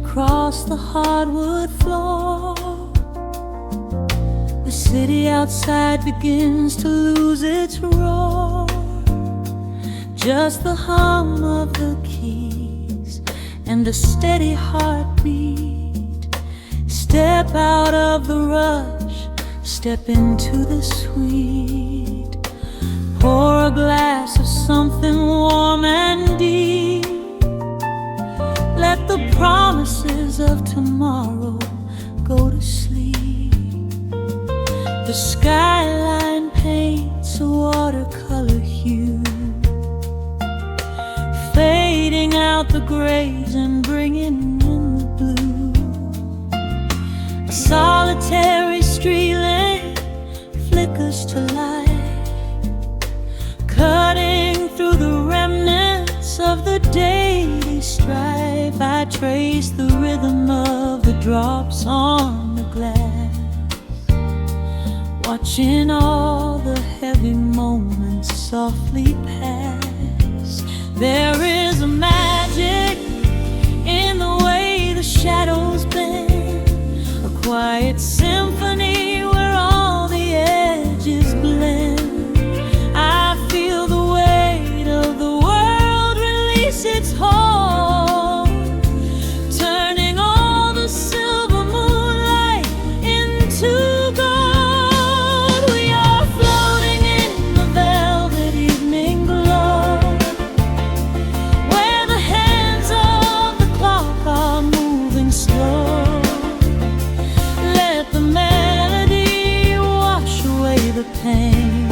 across the hardwood floor. The city outside begins to lose its roar. Just the hum of the keys and a steady heartbeat. Step out of the rush, step into the sweet. Pour a glass of something warm and deep. Let the promises of tomorrow go to sleep. The skyline paints a watercolor hue, fading out the grays and bringing in the blue. A solitary street lamp flickers to life, cutting through the remnants of the daily strife. I trace the rhythm of the drops on the glass, watching all the heavy moments softly pass. There is a magic in the way the shadows bend, a quiet symphony where all the edges blend. I feel the weight of the world release its hold, turning all the silver moonlight into gold. We are floating in the velvet evening glow, where the hands of the clock are moving slow. Let the melody wash away the pain,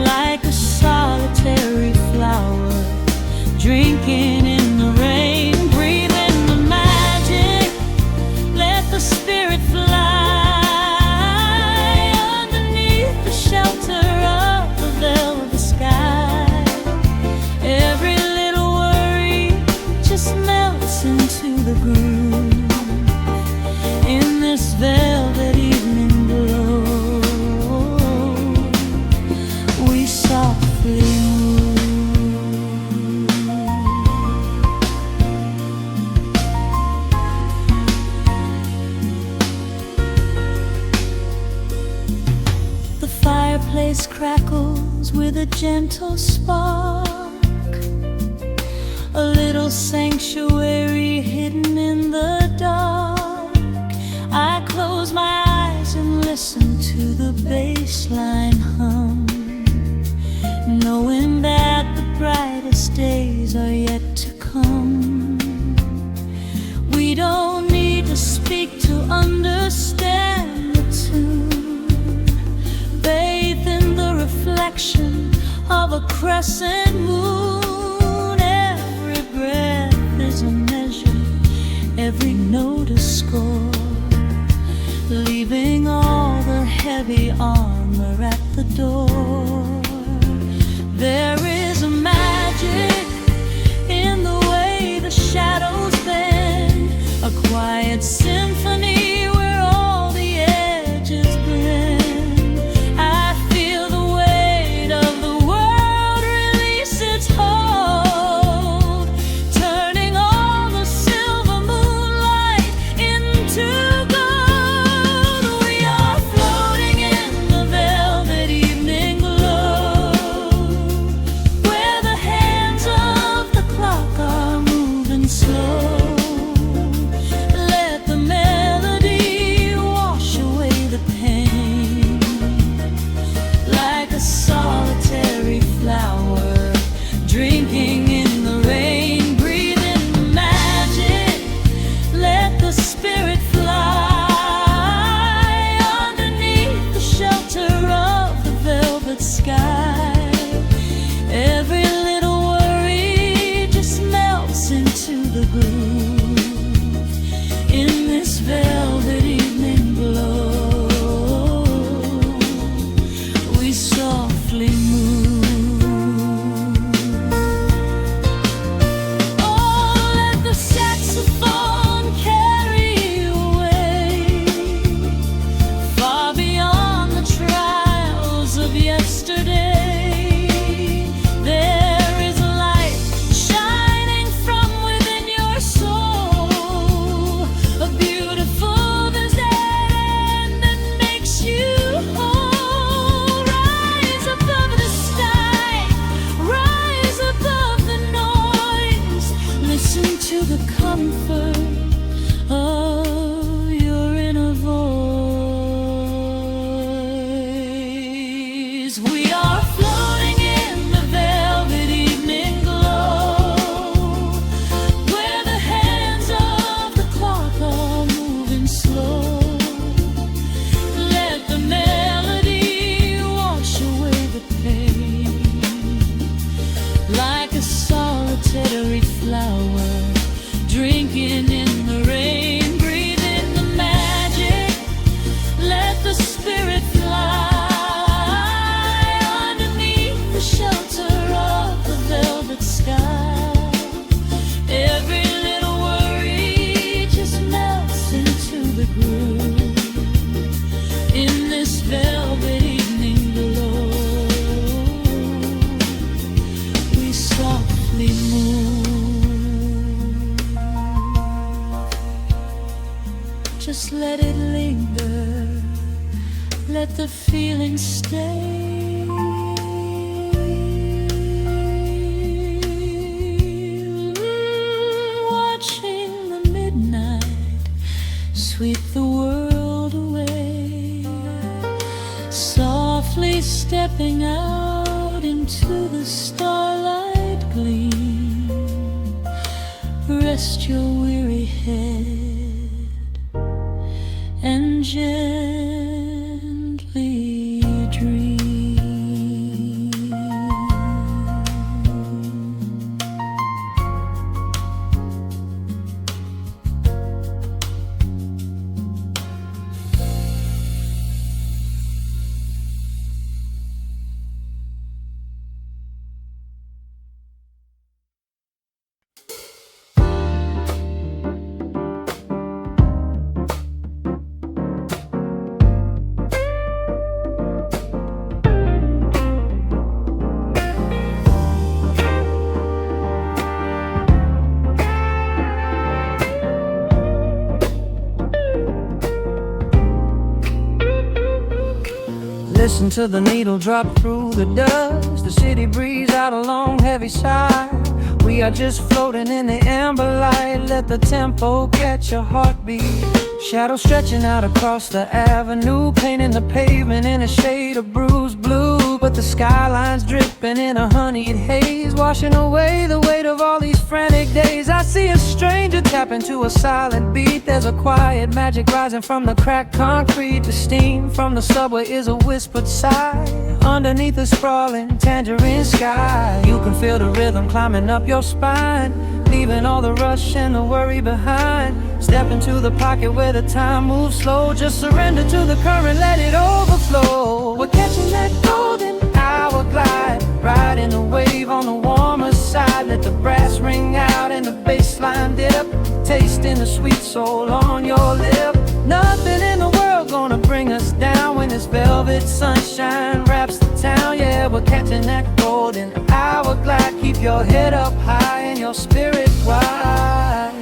like a solitary flower drinking in the rain. Breathe in the magic, let the spirit fly underneath the shelter of the velvet sky. Every little worry just melts into the groove in this velvet evening glow. We softly move. The fireplace crackles with a gentle spark, a little sanctuary hidden in the dark. I close my eyes and listen to the bassline hum, knowing that the brightest days are yet to come. We don't need to speak to understand the tune. Bathe in the reflection of a crescent moon. Every breath is a measure, every note a score, leaving all the heavy armor at the door. There is a magic in the way the shadows bend, a quiet symphony where all the edges blend. I feel the weight of the world release its hold, turning all the silver moonlight into gold. We are floating in the velvet evening glow, linger, let the feeling stay. Watching the midnight sweep the world away, softly stepping out into the starlight gleam. Rest your weary head and gently dream. Listen to the needle drop through the dust, the city breeze out a long heavy sigh. We are just floating in the amber light, let the tempo catch your heartbeat. Shadows stretching out across the avenue, painting the pavement in a shade of bruised blue. But the skyline's dripping in a honeyed haze, washing away the weight of all these frantic days. I see a stranger tap into a silent beat. There's a quiet magic rising from the cracked concrete. The steam from the subway is a whispered sigh underneath the sprawling tangerine sky. You can feel the rhythm climbing up your spine, leaving all the rush and the worry behind. Step into the pocket where the time moves slow. Just surrender to the current, let it overflow. We're catching that golden hour glide, riding the wave on the warmer side. Let the brass ring out and the bass line dip, tasting the sweet soul on your lip. Nothing in the world gonna bring us down when this velvet sunshine wraps the town. Yeah, we're catching that golden hour glide. Keep your head up high and your spirit wide.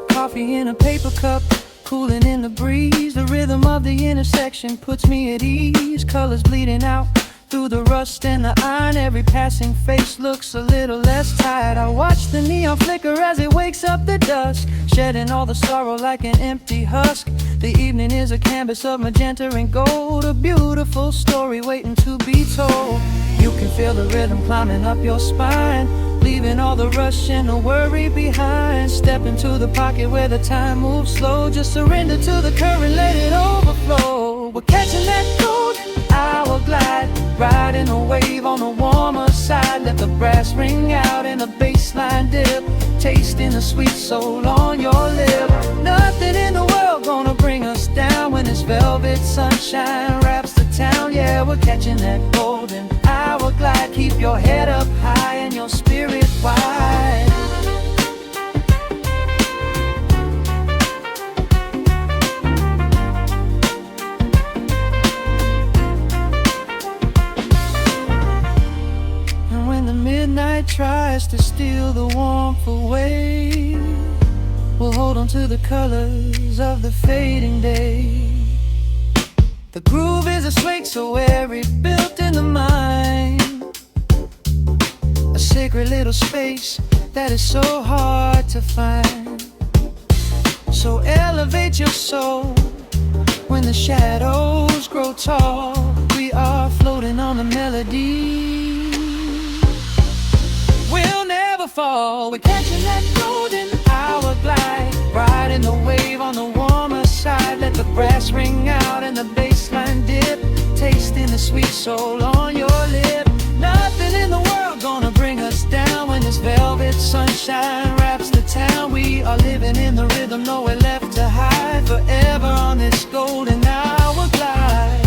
Coffee in a paper cup, cooling in the breeze. The rhythm of the intersection puts me at ease. Colors bleeding out through the rust and the iron. Every passing face looks a little less tired. I watch the neon flicker as it wakes up the dusk, shedding all the sorrow like an empty husk. The evening is a canvas of magenta and gold, a beautiful story waiting to be told. You can feel the rhythm climbing up your spine, leaving all the rush and the worry behind. Step into the pocket where the time moves slow. Just surrender to the current, let it overflow. We're catching that golden hour glide, riding a wave on the warmer side. Let the brass ring out and the bass line dip, tasting the sweet soul on your lip. Nothing in the world gonna bring us down when this velvet sunshine wraps the town. Yeah, we're catching that golden hour glide. Keep your head up high and your spirit wide. And when the midnight tries to steal the warmth away, we'll hold on to the colors of the fading day. The groove is a swing so airy, built in the mind, a sacred little space that is so hard to find. So elevate your soul when the shadows grow tall. We are floating on the melody, we'll never fall. We're catching that golden hour glide, riding the wave on the warmer side. Let the brass ring out and the bass line dip, tasting the sweet soul on your lip. Nothing in the world gonna bring us down when this velvet sunshine wraps the town. We are living in the rhythm, nowhere left to hide, forever on this golden hour glide.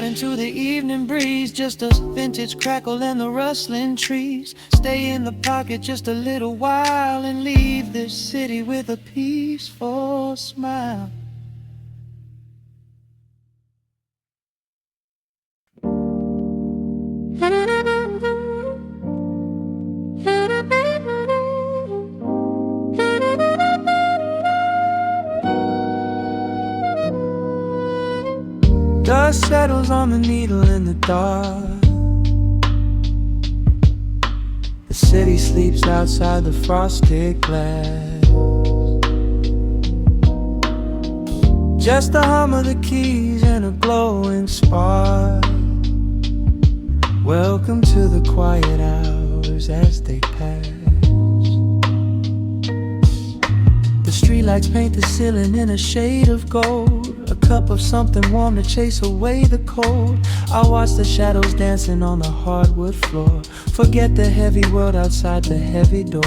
Into the evening breeze, just a vintage crackle and the rustling trees. Stay in the pocket just a little while and leave this city with a peaceful smile. settles on the needle in the dark. The city sleeps outside the frosted glass. Just the hum of the keys and a glowing spark. Welcome to the quiet hours as they pass. The streetlights paint the ceiling in a shade of gold. A cup of something warm to chase away the cold. I watch the shadows dancing on the hardwood floor. Forget the heavy world outside the heavy door.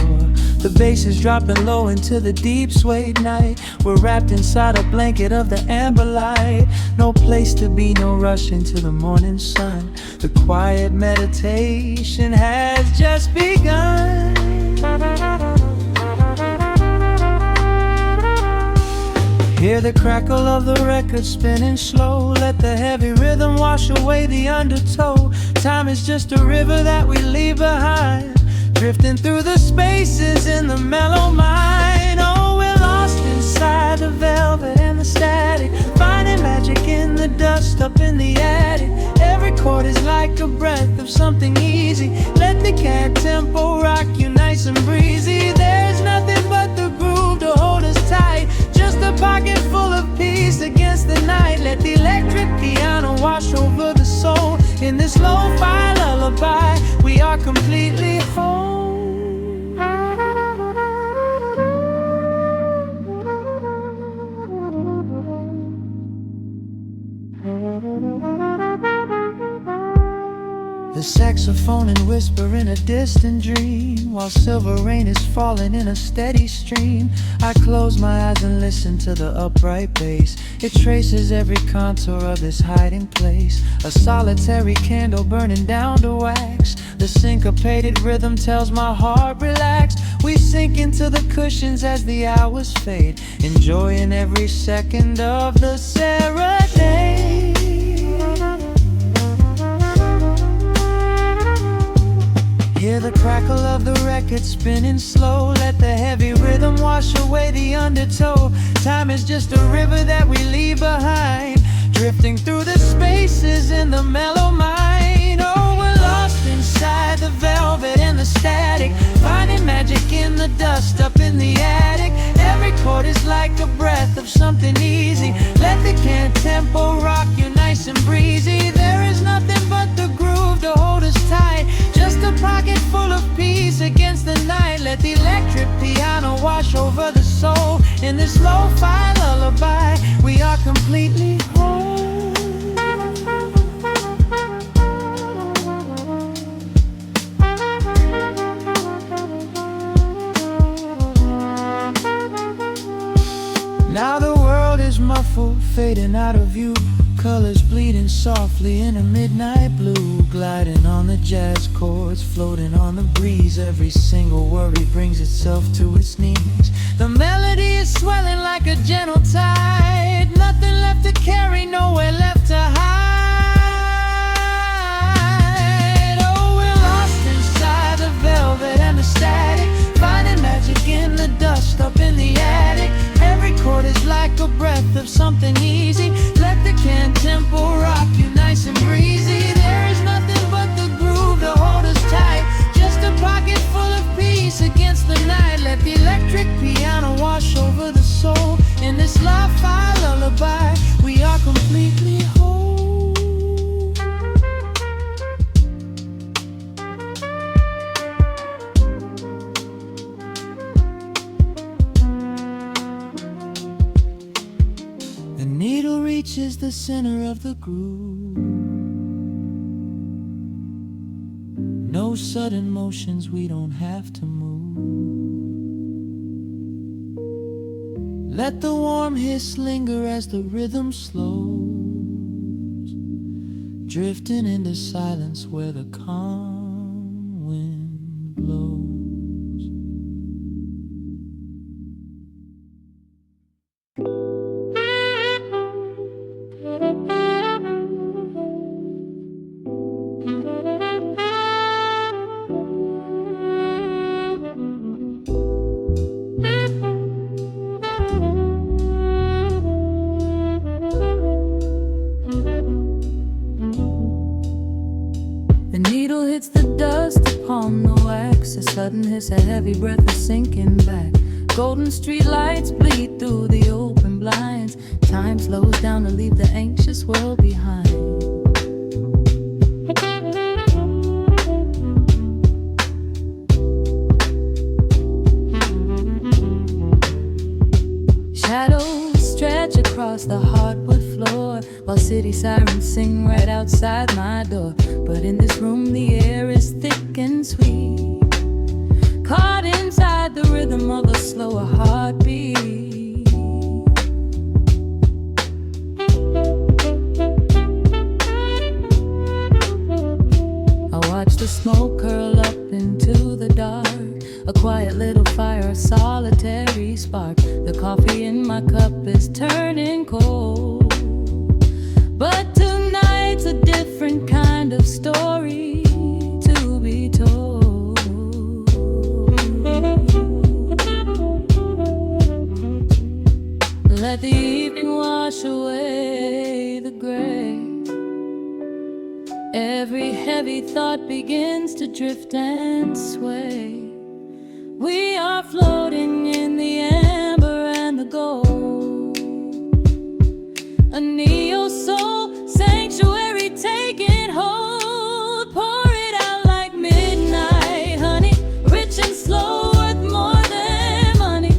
The bass is dropping low into the deep suede night. We're wrapped inside a blanket of the amber light. No place to be, no rush into the morning sun. The quiet meditation has just begun. Hear the crackle of the record spinning slow. Let the heavy rhythm wash away the undertow. Time is just a river that we leave behind, drifting through the spaces in the mellow mind. Oh, we're lost inside the velvet and the static, finding magic in the dust up in the attic. Every chord is like a breath of something easy. Let the cat tempo rock you nice and breezy. There's nothing but the groove to hold us tight. Just a pocket full of peace against the night. Let the electric piano wash over the soul. In this lo-fi lullaby, we are completely whole. The saxophone and whisper in a distant dream, while silver rain is falling in a steady stream. I close my eyes and listen to the upright bass. It traces every contour of this hiding place. A solitary candle burning down to wax. The syncopated rhythm tells my heart relax. We sink into the cushions as the hours fade, enjoying every second of the serenade. Hear the crackle of the record spinning slow. Let the heavy rhythm wash away the undertow. Time is just a river that we leave behind, drifting through the spaces in the mellow mind. Oh, we're lost inside the velvet and the static, finding magic in the dust up in the attic. Every chord is like a breath of something easy. Let the can tempo rock you nice and breezy. There is nothing but the groove to hold us tight. Just a pocket full of peace against the night. Let the electric piano wash over the soul. In this lo-fi lullaby, we are completely whole. Now the world is muffled, fading out of view. Colors bleeding softly in a midnight blue, gliding on the jazz chords, floating on the breeze. Every single worry brings itself to its knees. The melody is swelling like a gentle tide. Nothing left to carry, nowhere left to hide. Oh, we're lost inside the velvet and the static, finding magic in the dust up in the attic. Every chord is like a breath of something easy. Let the can tempo rock you nice and breezy. There is nothing but the groove to hold us tight. Just a pocket full of peace against the night. Let the electric piano wash over the soul. In this lo-fi lullaby, we are completely whole. The needle reaches the center of the groove. No sudden motions, we don't have to move. Let the warm hiss linger as the rhythm slows, drifting into silence where the calm wind blows. hits the dust upon the wax. A sudden hiss, a heavy breath, a sinking back. Golden street lights bleed through the open blinds. Time slows down to leave the anxious world behind. Shadows stretch across the hardwood floor, while city sirens sing right outside my door. But in this room the air is thick and sweet, caught inside the rhythm of a slower heartbeat. I watch the smoke curl up into the dark, a quiet little fire, a solitary spark. The coffee in my cup is turning cold, but tonight's a different kind of story to be told. Let the evening wash away the gray. Every heavy thought begins to drift and sway. We are floating in the amber and the gold, a neo-soul sanctuary taking hold. Pour it out like midnight honey, rich and slow, worth more than money.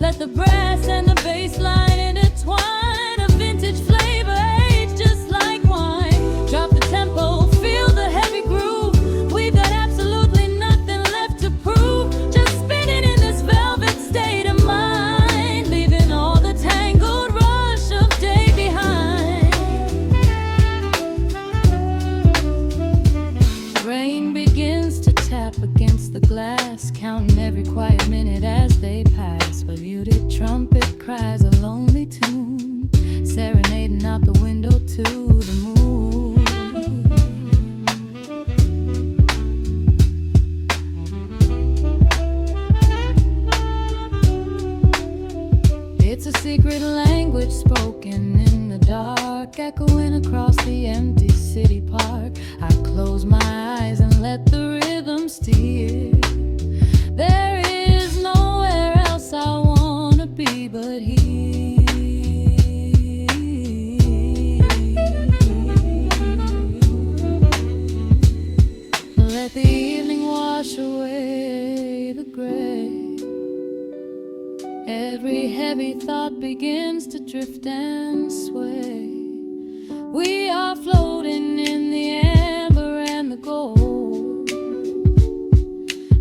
Let the brass and the bass line intertwine, a vintage flavor aged just like wine. Drop the tempo, feel the heavy groove. We've got absolutely nothing left to prove. Just spinning in this velvet state of mind, leaving all the tangled rush of day behind. Rain begins to tap against the glass, counting every quiet minute as they pass. A muted trumpet cries a lonely tune, serenading out the window to the moon. It's a secret language spoken in the dark, echoing across the empty city park. I close my eyes and let the rhythm steer. There is nowhere else I wanna be but here. Let the evening wash away the gray. Every heavy thought begins to drift and sway. We are floating in the amber and the gold,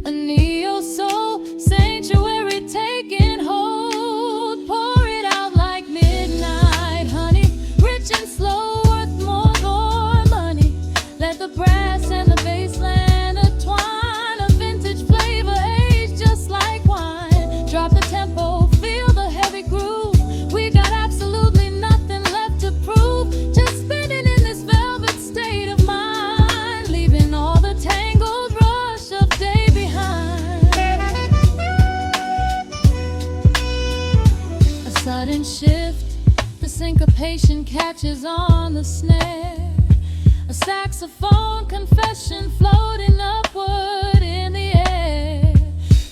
a neo-soul sanctuary taking hold. Pour it out like midnight honey, rich and slow, worth more money. Let the brass and the bass line intertwine, a vintage flavor aged just like wine. Drop the tempo, feel the heavy groove. We got absolutely nothing left to prove. Just spinning in this velvet state of mind, leaving all the tangled rush of day behind. A sudden shift, the syncopation catches on the snare. A saxophone confession floating upward in the air.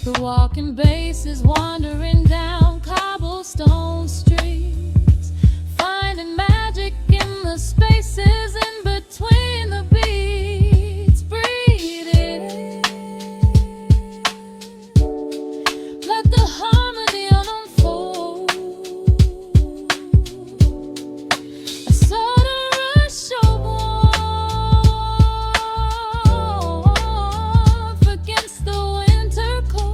The walking bass is wandering down cobblestone streets, finding magic in the spaces in between the beats. Breathe it in, let the harmony unfold. A sudden rush of warmth against the winter cold.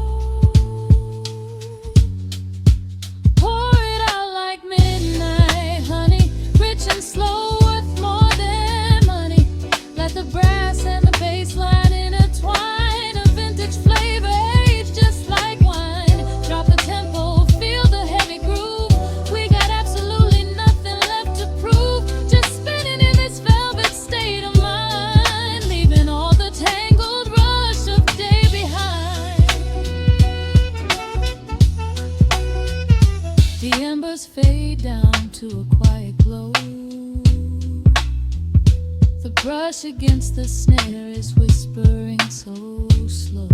brush against the snare is whispering so slow.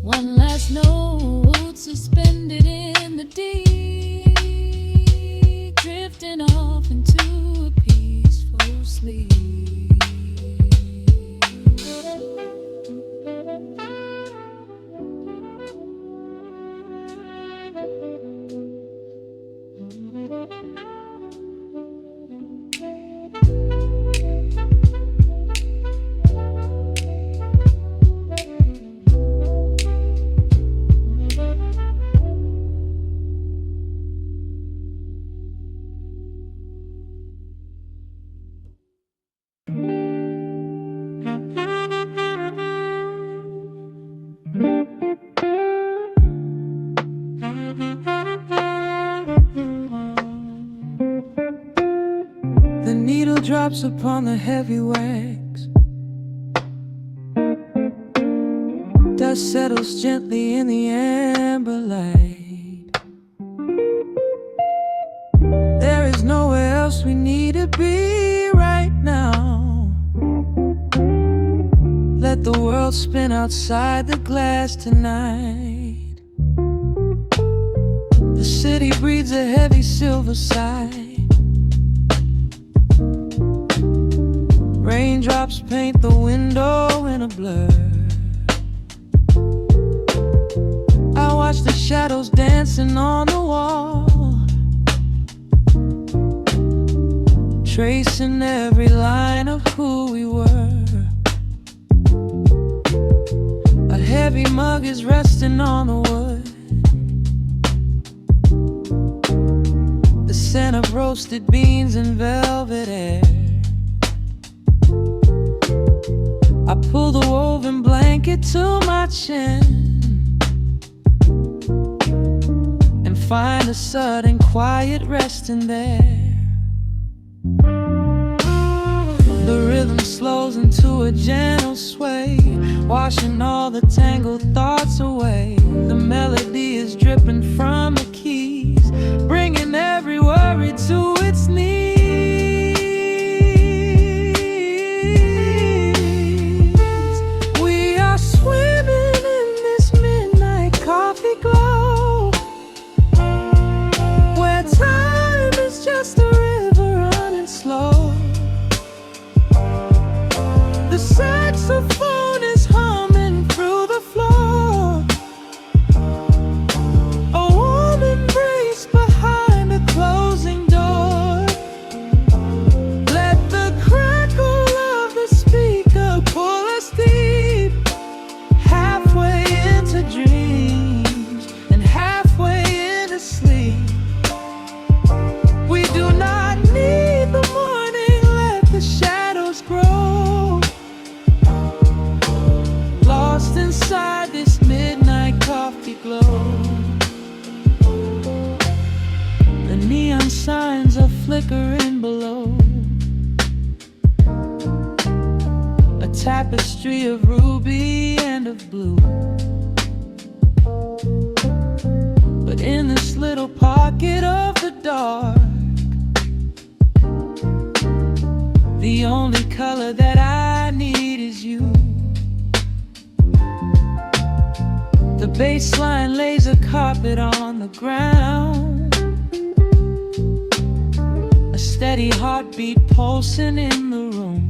One last note suspended in the deep, drifting off into a peaceful sleep. The needle drops upon the heavy wax. Dust settles gently in the amber light. There is nowhere else we need to be right now. Let the world spin outside the glass tonight. The city breathes a heavy silver sigh. Raindrops paint the window in a blur. I watch the shadows dancing on the wall, tracing every line of who we were. A heavy mug is resting on the wood. The scent of roasted beans and velvet air. I pull the woven blanket to my chin and find a sudden quiet resting there. The rhythm slows into a gentle sway, washing all the tangled thoughts away. The melody is dripping from the keys, bringing every worry to its knees. Saxophone is humming through the floor. A warm embrace behind a closing door. Let the crackle of the speaker pull us deep, halfway into dreams and halfway into sleep. We do not need the morning, let the shadows grow. Lost inside this midnight coffee glow. The neon signs are flickering below. A tapestry of ruby and of blue. But in this little pocket of the dark, the only color that I need is you. The bass line lays a carpet on the ground, a steady heartbeat pulsing in the room.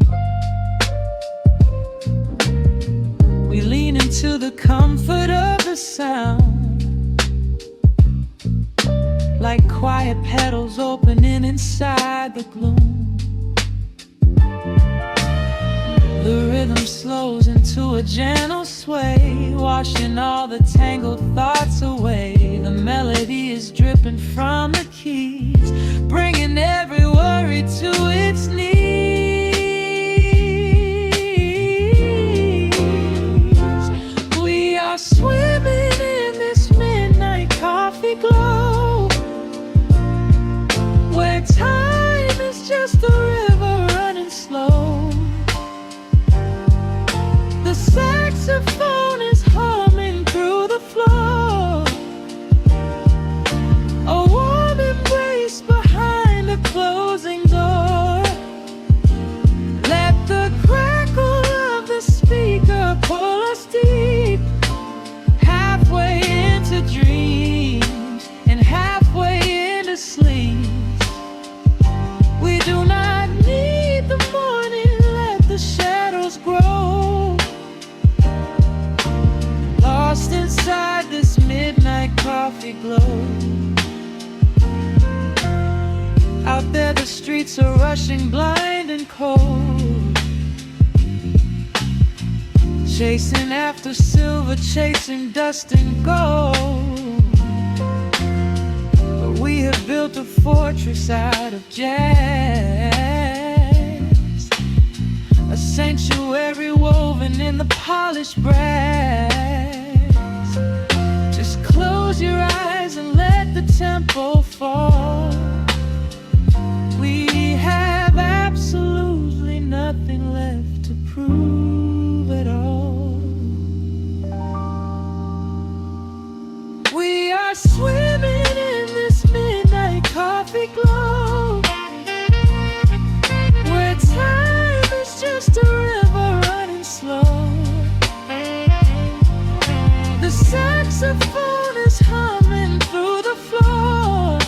We lean into the comfort of the sound, like quiet petals opening inside the gloom. The rhythm slows into a gentle sway, washing all the tangled thoughts away. The melody is dripping from the keys, bringing every worry to its knees. We are swimming in this midnight coffee glow, where time is just a river running slow. The saxophone is humming through the floor. A warm embrace behind a closing door. rushing blind and cold, chasing after silver, chasing dust and gold. But we have built a fortress out of jazz, a sanctuary woven in the polished brass. Just close your eyes and let the tempo fall. We have absolutely nothing left to prove at all. We are swimming in this midnight coffee glow, where time is just a river running slow. The saxophone is humming through the floor,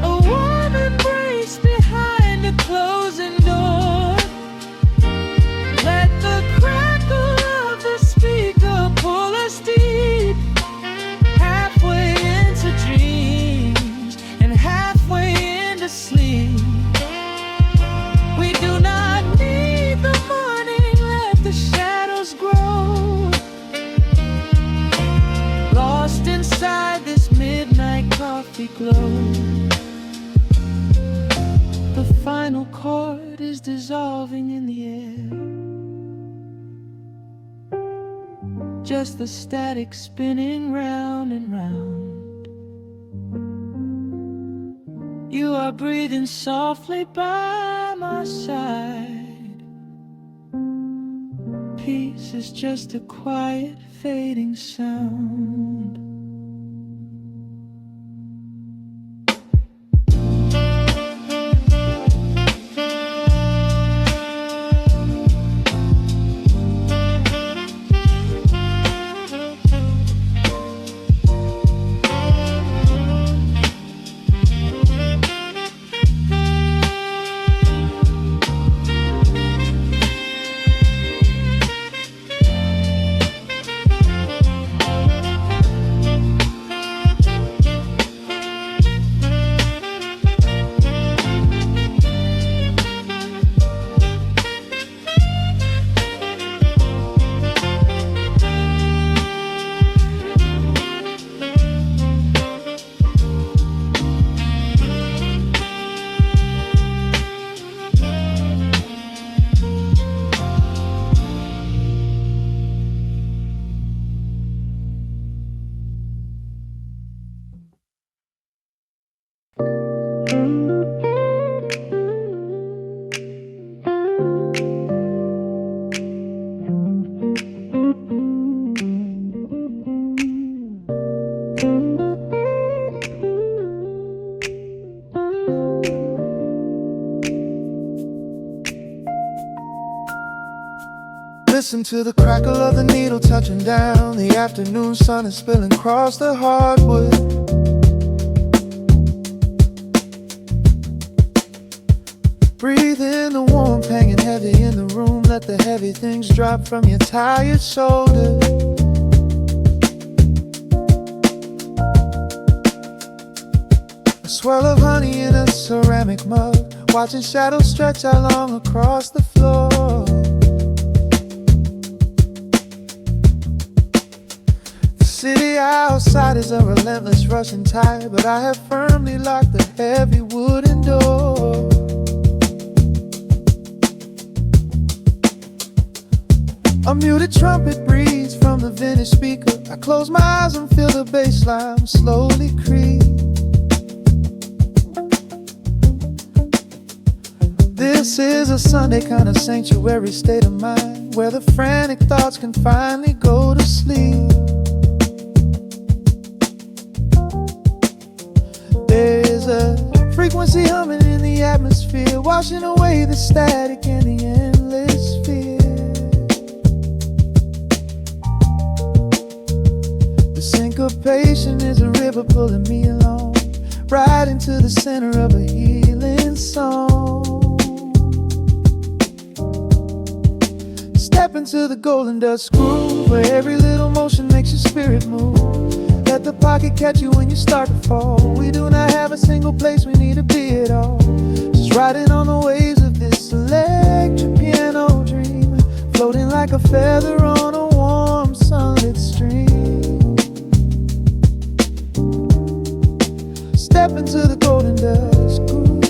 a warm embrace behind a closing door. Let the crackle of the speaker pull us deep, halfway into dreams and halfway into sleep. We do not need the morning, let the shadows grow, lost inside this midnight coffee glow. The final chord is dissolving in the air, just the static spinning round and round. You are breathing softly by my side. Peace is just a quiet fading sound. Listen to the crackle of the needle touching down. The afternoon sun is spilling across the hardwood. Breathe in the warmth hanging heavy in the room. Let the heavy things drop from your tired shoulders. A swirl of honey in a ceramic mug, watching shadows stretch out long across the floor. The city outside is a relentless rushing tide, but I have firmly locked the heavy wooden door. A muted trumpet breathes from the vintage speaker. I close my eyes and feel the bass line slowly creep. This is a Sunday kind of sanctuary state of mind, where the frantic thoughts can finally go to sleep. There is a frequency humming in the atmosphere, washing away the static and the endless fear. The syncopation is a river pulling me along, right into the center of a healing song. Step into the golden dust groove, where every little motion makes your spirit move. Let the pocket catch you when you start to fall. We do not have a single place we need to be at all. riding on the waves of this electric piano dream, floating like a feather on a warm sunlit stream. Step into the golden dust groove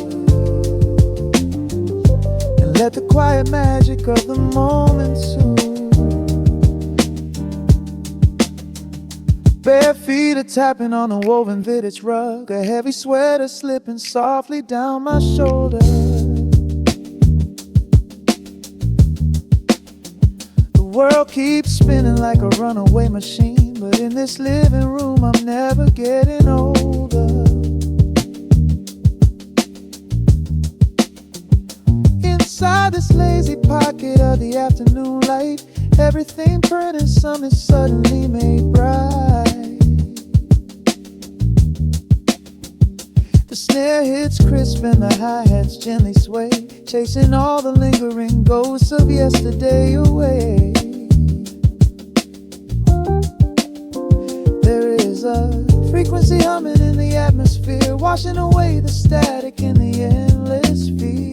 and let the quiet magic of the moment soothe. Bare feet are tapping on a woven vintage rug, a heavy sweater slipping softly down my shoulder. The world keeps spinning like a runaway machine, but in this living room I'm never getting older. Inside this lazy pocket of the afternoon light, everything burning, something suddenly made bright. The snare hits crisp and the hi-hats gently sway, chasing all the lingering ghosts of yesterday away. There is a frequency humming in the atmosphere, washing away the static in the endless fear.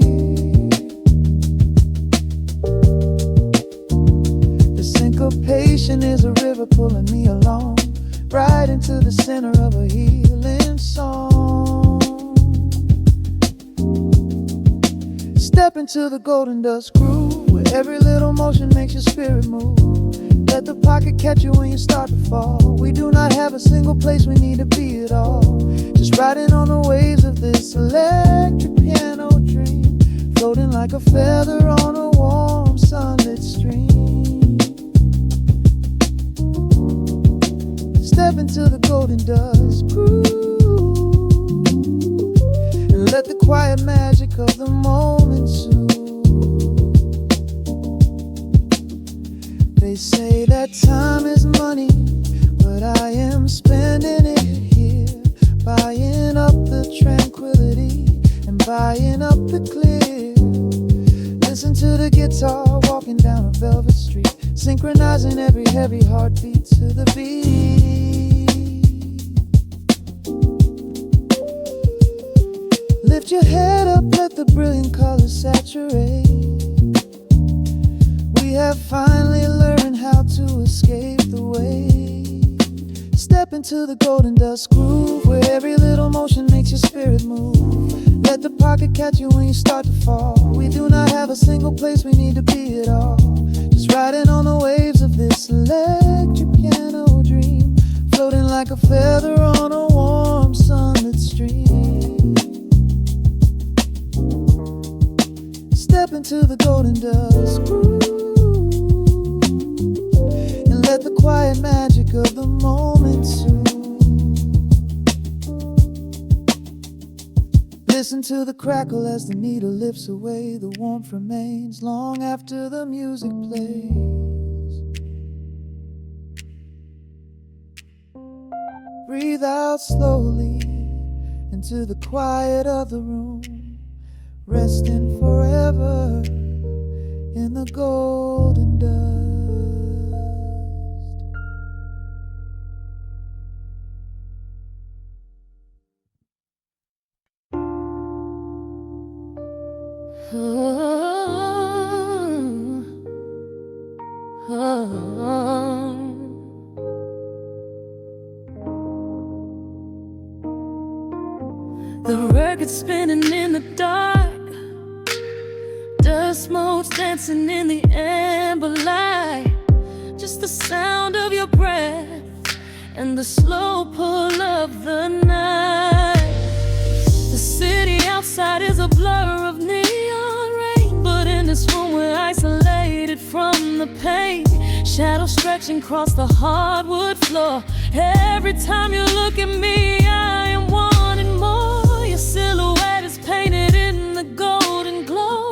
Syncopation is a river pulling me along, right into the center of a healing song. Step into the golden dust groove, where every little motion makes your spirit move. Let the pocket catch you when you start to fall. We do not have a single place we need to be at all, just riding on the waves of this electric piano dream, floating like a feather on a warm sunlit stream. Step into the golden dust groove and let the quiet magic of the moment soothe. They say that time is money, but I am spending it here, buying up the tranquility and buying up the clear. Listen to the guitar walking down a velvet street, synchronizing every heavy heartbeat to the beat. Lift your head up, let the brilliant colors saturate. We have finally learned how to escape the weight. Step into the golden dust groove, where every little motion makes your spirit move. Let the pocket catch you when you start to fall. We do not have a single place we need to be at all, just riding on the waves of this electric piano dream, floating like a feather on a warm sunlit stream. Step into the golden dust groove and let the quiet magic of the moment soothe. Listen to the crackle as the needle lifts away. The warmth remains long after the music plays. Breathe out slowly into the quiet of the room, resting forever in the golden dust. The record spinning in the dark, dust motes dancing in the amber light. Just the sound of your breath and the slow pull of the night. The city outside is a blur of neon rain, but in this room we're isolated from the pain. Shadows stretching across the hardwood floor. Every time you look at me, I am wanting more. Your silhouette is painted in the golden glow,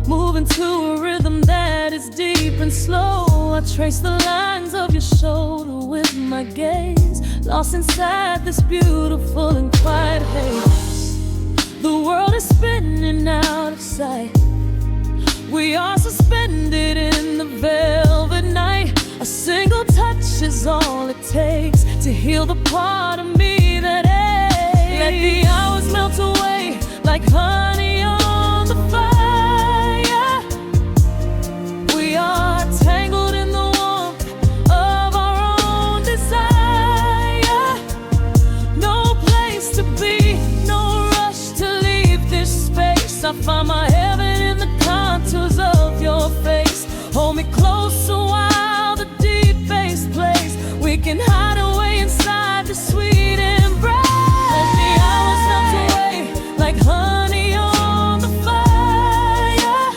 moving to a rhythm that is deep and slow. I trace the lines of your shoulder with my gaze, lost inside this beautiful and quiet haze. The world is spinning out of sight. We are suspended in the velvet night. A single touch is all it takes to heal the part of me that aches. Let the hours melt away like honey on Hold me closer while the deep bass plays. We can hide away inside the sweet embrace. Let the hours melt away like honey on the fire.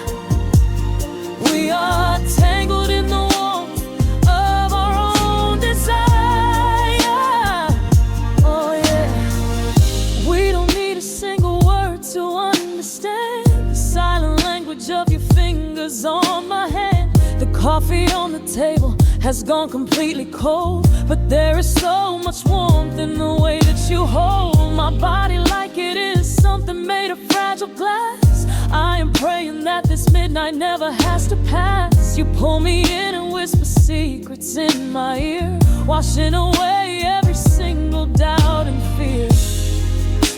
We are tangled in the warmth of our own desire. Oh yeah. We don't need a single word to understand the silent language of your fingers on my hand. The coffee on the table has gone completely cold, but there is so much warmth in the way that you hold my body like it is something made of fragile glass. I am praying that this midnight never has to pass. You pull me in and whisper secrets in my ear, washing away every single doubt and fear.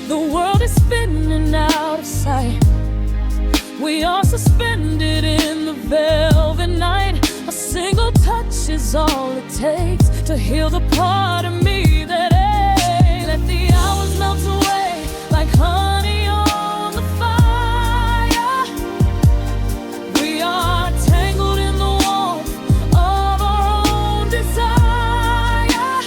The world is spinning out of sight. We are suspended in the velvet night. A single touch is all it takes to heal the part of me that aches. Let the hours melt away like honey on the fire. We are tangled in the warmth of our own desire.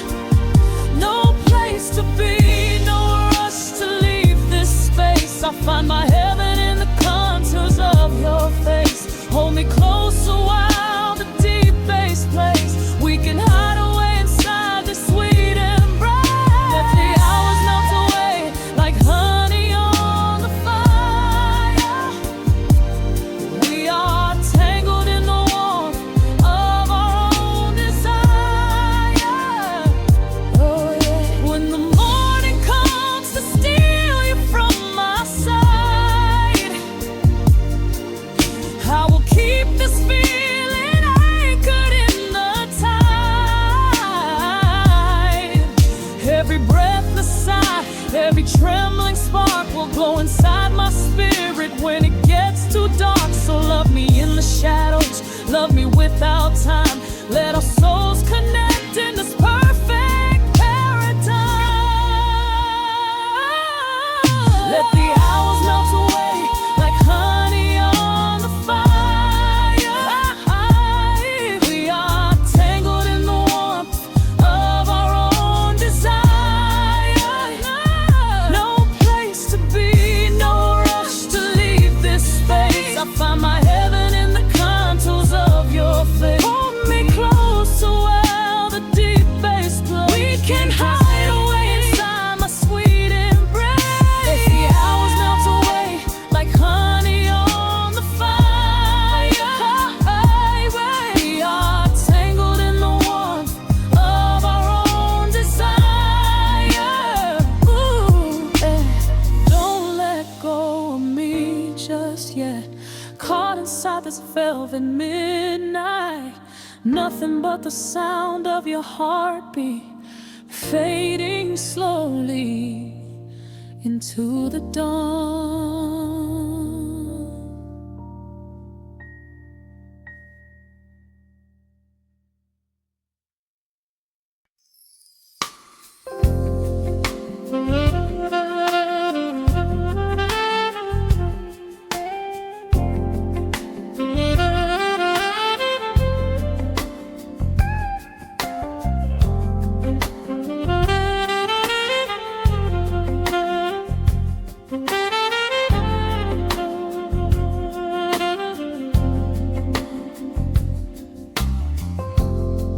No place to be, no rush to leave this space. I find my heaven in the contours of your face. Hold me closer while the deep bass plays. We can hide away inside this sweet embrace. Let the hours melt away like honey on the fire. We are tangled in the warmth of our own desire. Oh yeah. When the morning comes to steal you from my side, I will keep this feeling anchored in the tide. Every breathless sigh, every trembling spark will glow inside my spirit when it gets too dark. So love me in the shadows, love me without time. Let our souls connect in this perfect paradise. Let the hours melt away like honey on the fire. We are tangled in the warmth of our own desire. No place to be, no rush to leave this space. I find my heaven in the contours of your face. Hold me closer while the deep bass plays. We can hide away inside my sweet embrace. Let the hours melt away like honey on the fire. We are tangled in the warmth of our own desire. Ooh, eh. Don't let go of me just yet. Caught inside this velvet midnight. Nothing but the sound of your heartbeat fading slowly into the dawn.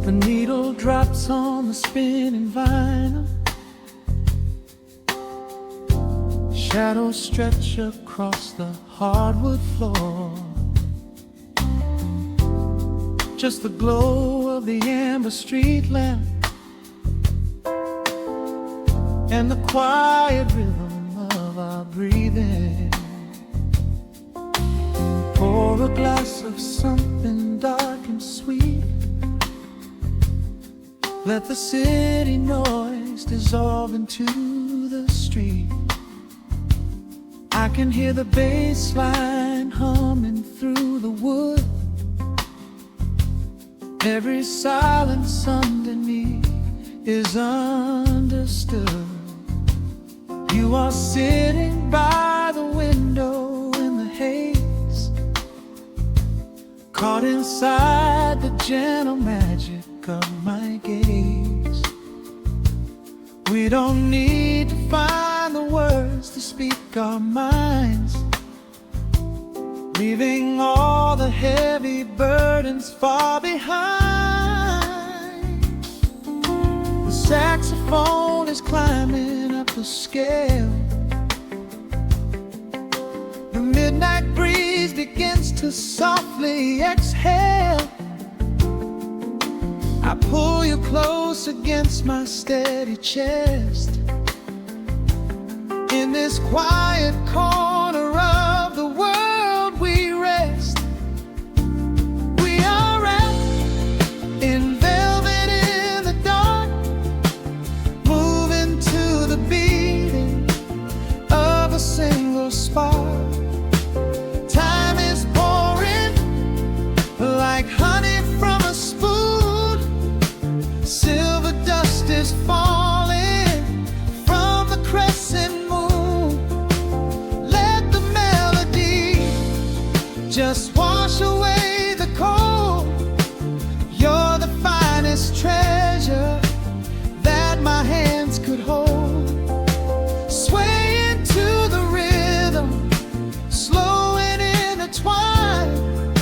The needle drops on the spinning vinyl. Shadows stretch across the hardwood floor. Just the glow of the amber street lamp and the quiet rhythm of our breathing. Pour a glass of something dark and sweet. Let the city noise dissolve into the street. I can hear the bass line humming through the wood. Every silence underneath is understood. You are sitting by the window in the haze, caught inside the gentle magic of my gaze. We don't need to find the words to speak our minds, leaving all the heavy burdens far behind. The saxophone is climbing up the scale. The midnight breeze begins to softly exhale. I pull you close against my steady chest. In this quiet corner of the world we rest. We are wrapped in velvet in the dark, moving to the beating of a single spark. Time is pouring like honey from a spoon. Silver dust is falling from the crescent moon. Let the melody just wash away the cold. You're the finest treasure that my hands could hold. Swaying to the rhythm, slow and intertwined,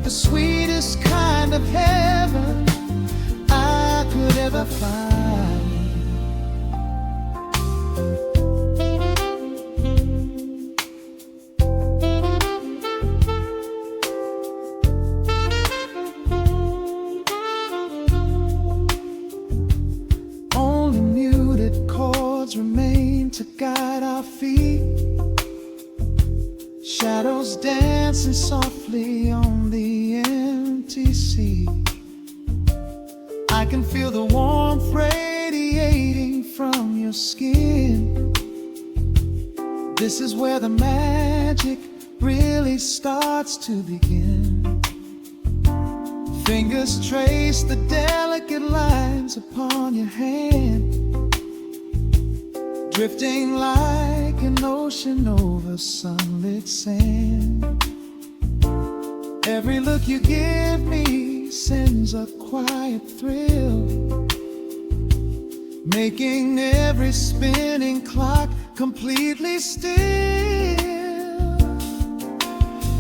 the sweetest kind of heaven I could ever find. Only muted chords remain to guide our feet, shadows dancing softly on the empty sea. I can feel the warmth radiating from your skin. This is where the magic really starts to begin. Fingers trace the delicate lines upon your hand, drifting like an ocean over sunlit sand. Every look you give me sends a quiet thrill, making every spinning clock completely still.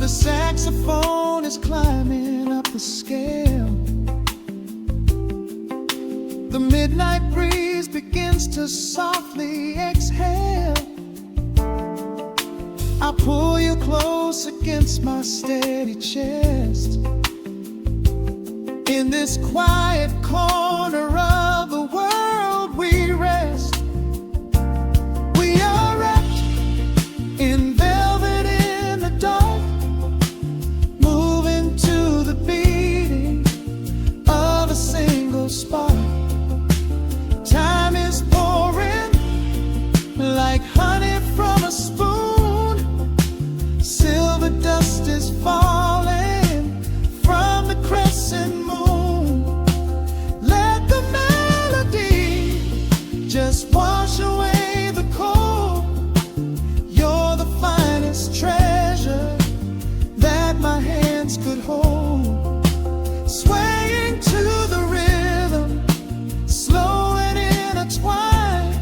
The saxophone is climbing up the scale. The midnight breeze begins to softly exhale. I pull you close against my steady chest. In this quiet corner of the world we rest. We are wrapped in velvet in the dark, moving to the beating of a single spark. Time is pouring like honey from a spoon. Silver dust is falling from the crescent moon. Let the melody just wash away the cold. You're the finest treasure that my hands could hold. Swaying to the rhythm, slow and intertwined,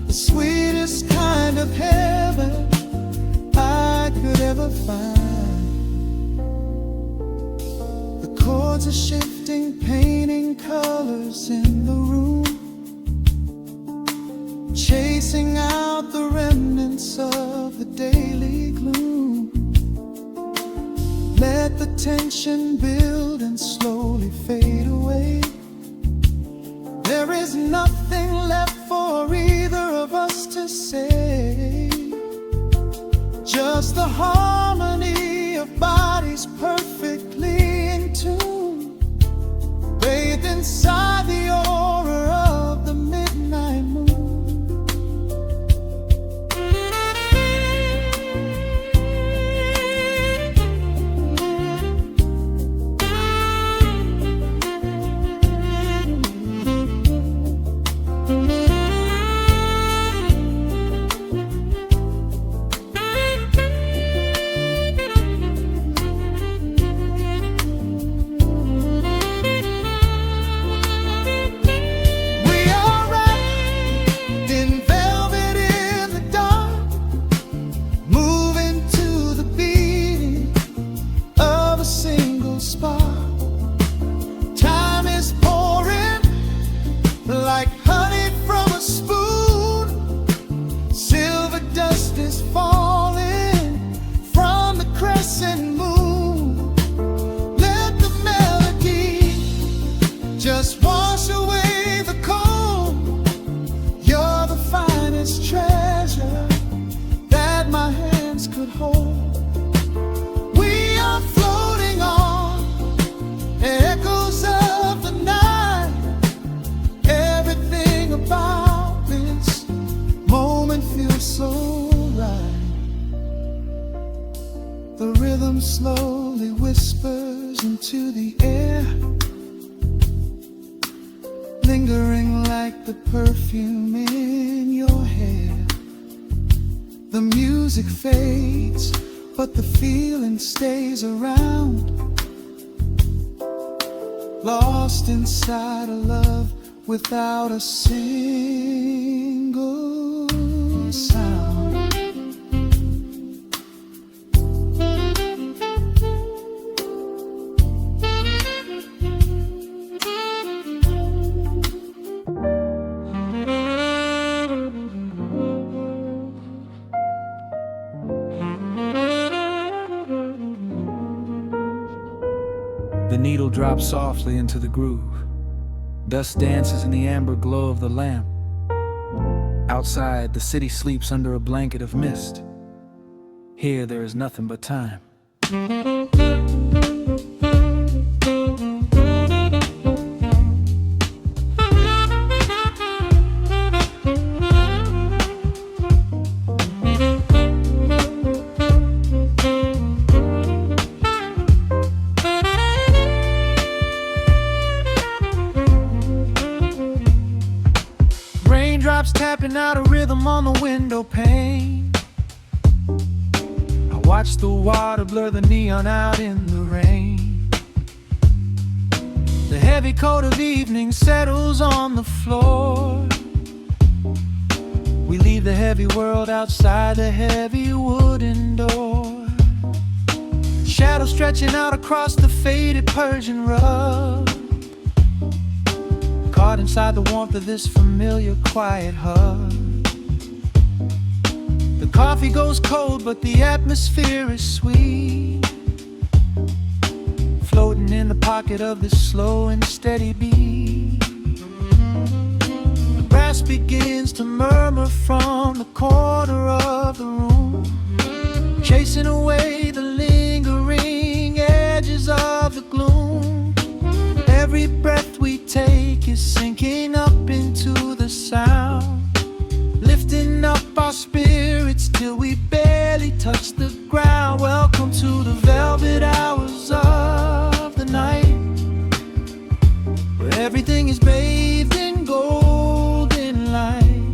the sweetest kind of heaven I could ever find. The chords are shifting, painting colors in the room, chasing out the remnants of the daily gloom. Let the tension build and slowly fade away. There is nothing left for either of us to say, just the harmony of bodies perfectly in tune, bathed inside the aura of the midnight moon. whispers into the air, lingering like the perfume in your hair. The music fades, but the feeling stays around, lost inside a love without a single sound. The needle drops softly into the groove. Dust dances in the amber glow of the lamp. Outside, the city sleeps under a blanket of mist. Here, there is nothing but time. Raindrops tapping out a rhythm on the window pane. I watch the water blur the neon out in the rain. The heavy coat of evening settles on the floor. We leave the heavy world outside the heavy wooden door. Shadows stretching out across the faded Persian rug, caught inside the warmth of this familiar quiet hug. The coffee goes cold, but the atmosphere is sweet, floating in the pocket of this slow and steady beat. The brass begins to murmur from the corner of the room, chasing away the lingering edges of the gloom. Every breath we take is sinking up into the sound, lifting up our spirits till we barely touch the ground. Welcome to the velvet hours of the night, where everything is bathed in golden light.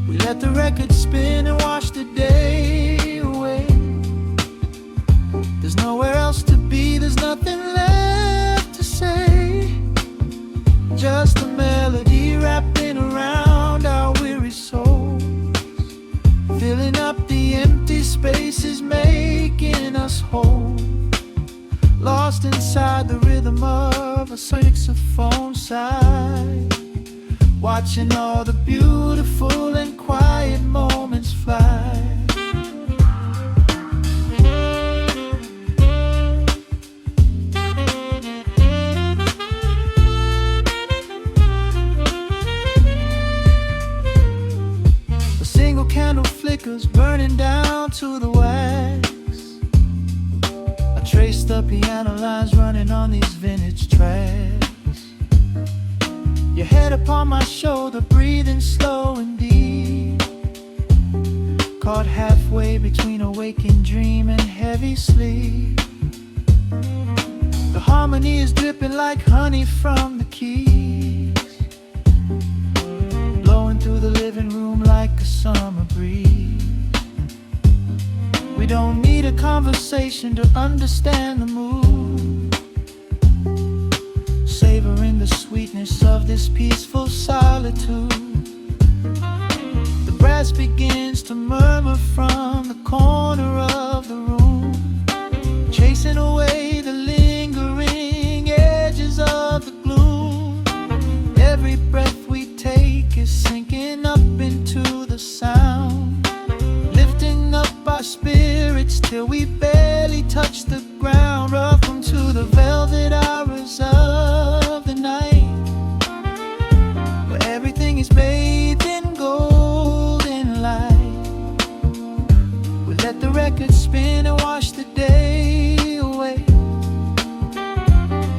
We let the record spin and wash the day away. There's nowhere else to be, there's nothing left to say, just a melody wrapping around our weary souls, filling up the empty spaces, making us whole. Lost inside the rhythm of a saxophone sigh, watching all the beautiful and quiet moments fly. Candle flickers burning down to the wax. I trace the piano lines running on these vintage tracks. Your head upon my shoulder, breathing slow and deep, caught halfway between a waking dream and heavy sleep. The harmony is dripping like honey from the keys, blowing through the living room like a summer breeze. We don't need a conversation to understand the mood, savoring the sweetness of this peaceful solitude. The brass begins to murmur from the corner of the room, chasing away the lingering edges of the gloom. Every breath we take is sinking up into the sound, lifting up our spirits till we barely touch the ground. Welcome to the velvet hours of the night, where everything is bathed in golden light. We let the record spin and wash the day away.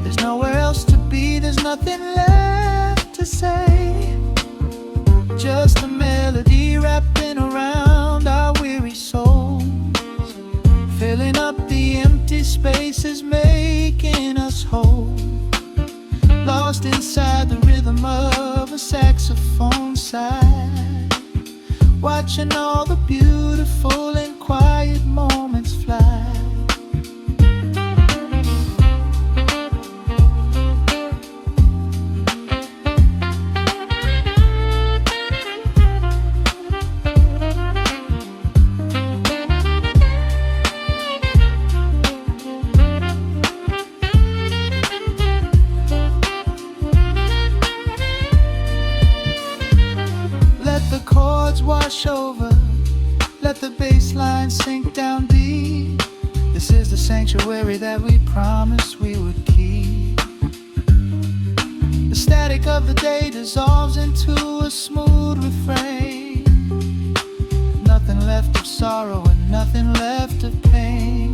There's nowhere else to be, there's nothing left to say, just a melody wrapping around our weary souls, filling up the empty spaces making us whole, lost inside the rhythm of a saxophone sigh, watching all the beautiful and quiet moments fly. Wash over, let the bass line sink down deep. This is the sanctuary that we promised we would keep. The static of the day dissolves into a smooth refrain. Nothing left of sorrow and nothing left of pain.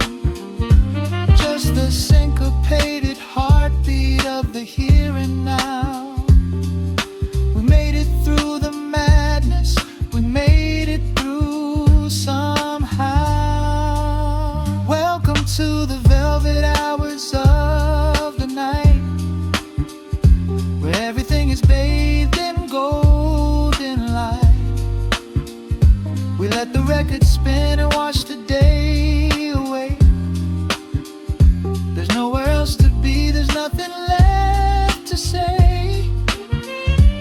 Just the syncopated heartbeat of the here and now. We made it through the madness, we made it through somehow. Welcome to the velvet hours of the night, where everything is bathed in golden light. We let the record spin and watch the day away. There's nowhere else to be, there's nothing left to say.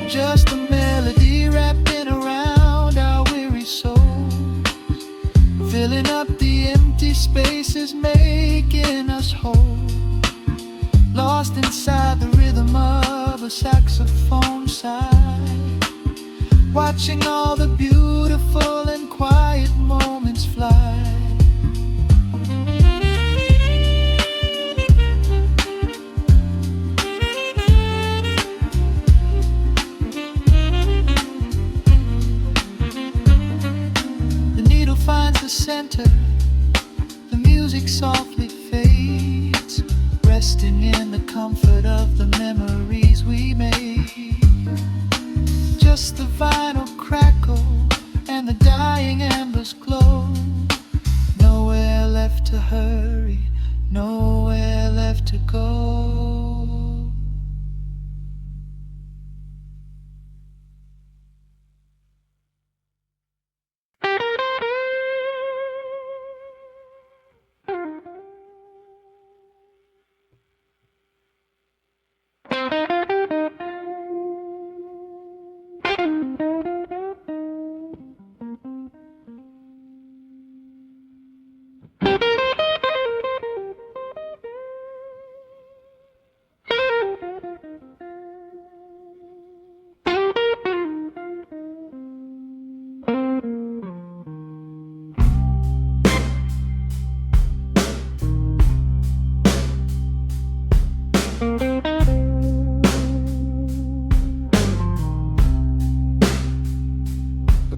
Just a melody wrapped in around our weary souls, filling up the empty spaces, making us whole, lost inside the rhythm of a saxophone sigh, watching all the beautiful and quiet moments fly. Finds the center, the music softly fades, resting in the comfort of the memories we made. Just the vinyl crackle and the dying embers glow. Nowhere left to hurry, nowhere left to go.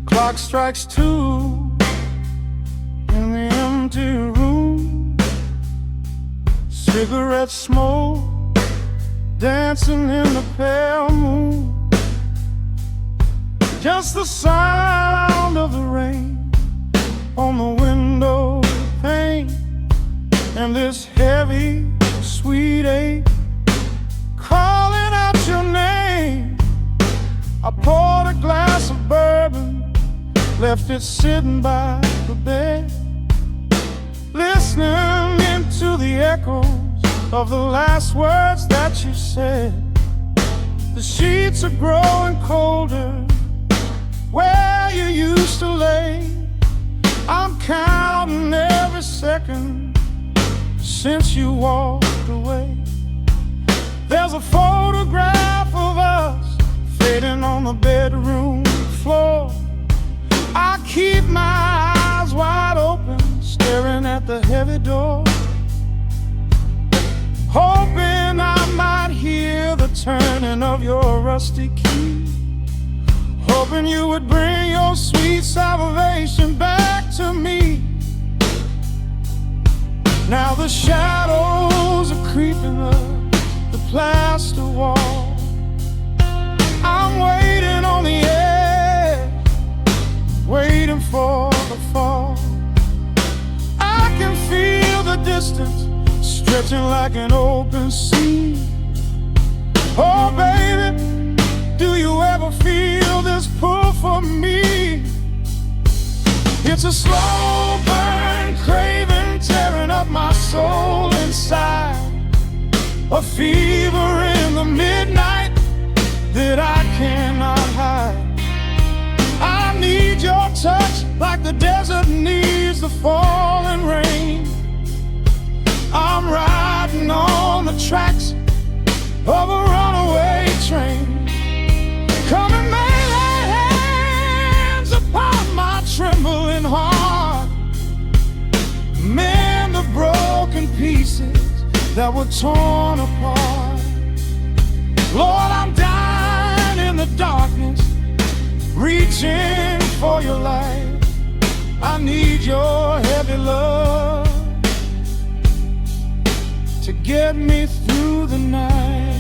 Clock strikes 2 in the empty room. Cigarette smoke dancing in the pale moon. Just the sound of the rain on the window pane, and this heavy, sweet ache calling out your name. I poured a glass of bourbon, left it sitting by the bed, listening into the echoes of the last words that you said. The sheets are growing colder where you used to lay. I'm counting every second since you walked away. There's a photograph of us fading on the bedroom floor. I keep my eyes wide open, staring at the heavy door, hoping I might hear the turning of your rusty key, hoping you would bring your sweet salvation back to me. Now the shadows are creeping up the plaster wall. I'm waiting on the edge, waiting for the fall. I can feel the distance stretching like an open sea. Oh baby, do you ever feel this pull for me? It's a slow burn craving tearing up my soul inside, a fever in the midnight that I cannot hide. I need your touch like the desert needs the falling rain. I'm riding on the tracks of a runaway train. Come and lay thy hands upon my trembling heart, mend the broken pieces that were torn apart. Lord, I'm dying in the darkness, reaching for your light. I need your heavy love to get me through the night.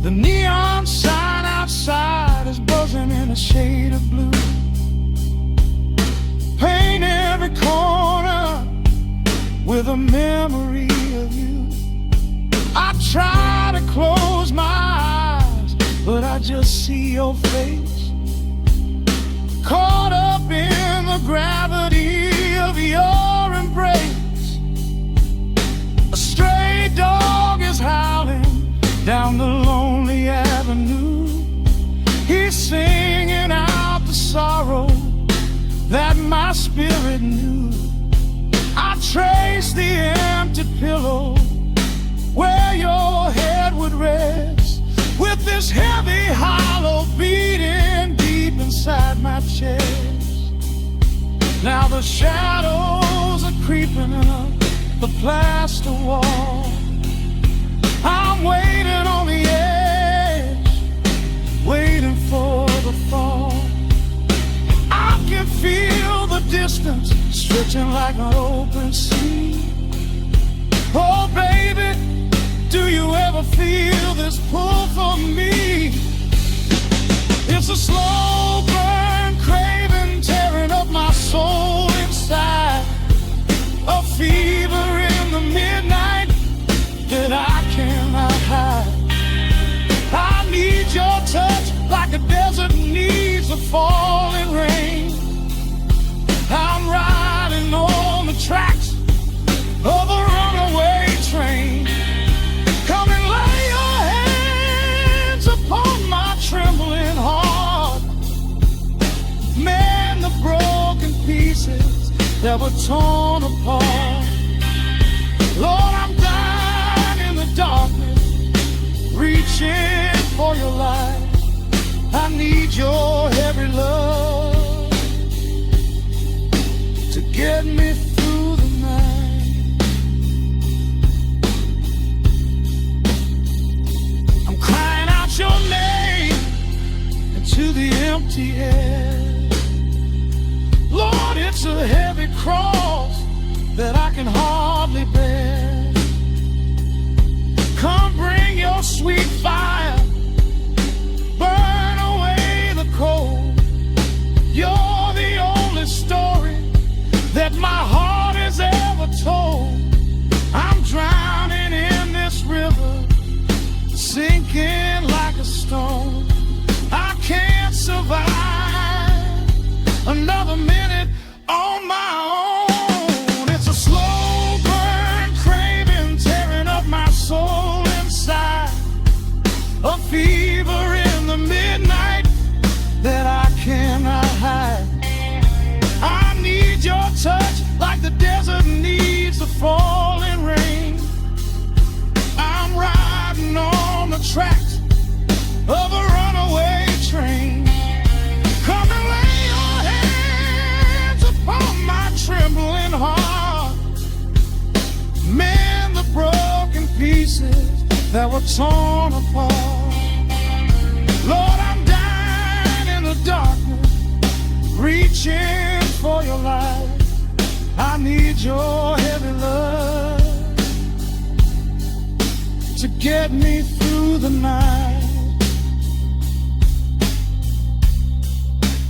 The neon sign outside is buzzing in a shade of blue. Paint every corner with a memory of you. I try to close my eyes, but I just see your face, caught up in the gravity of your embrace. A stray dog is howling down the lonely avenue. He's singing out the sorrow that my spirit knew. I trace the empty pillow where your head would rest, with this heavy hollow beating deep inside my chest. Now the shadows are creeping up the plaster wall. I'm waiting on the edge, waiting for the fall. I can feel the distance stretching like an open sea. Oh baby, do you ever feel this pull for me? It's a slow burn craving tearing up my soul inside, a fever in the midnight that I cannot hide. I need your touch like a desert needs a falling rain. I'm riding on the tracks of a runaway train. Come and lay your hands upon my trembling heart, mend the broken pieces that were torn apart. Lord, I'm dying in the darkness, reaching for your light. I need your heavy love to get me through the night. I'm crying out your name into the empty air. Lord, it's a heavy cross that I can hardly bear. Come bring your sweet fire, burn away the cold. You're the only story that my heart has ever told. I'm drowning in this river, sinking like a stone. I can't survive another minute on my own. It's a slow burn craving tearing up my soul inside, a fever in the midnight that I cannot hide. I need your touch like the desert needs the falling rain. I'm riding on the tracks of a runaway train. Come and lay your hands upon my trembling heart, mend the broken pieces that were torn apart. Lord, I'm dying in the darkness, reaching for your light. I I need your heavy love to get me through the night.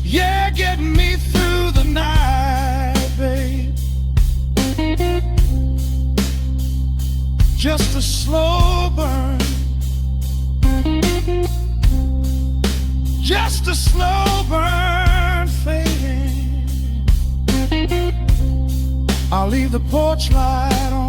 Yeah, get me through the night, babe. Just a slow burn, just a slow burn fading. I'll leave the porch light on.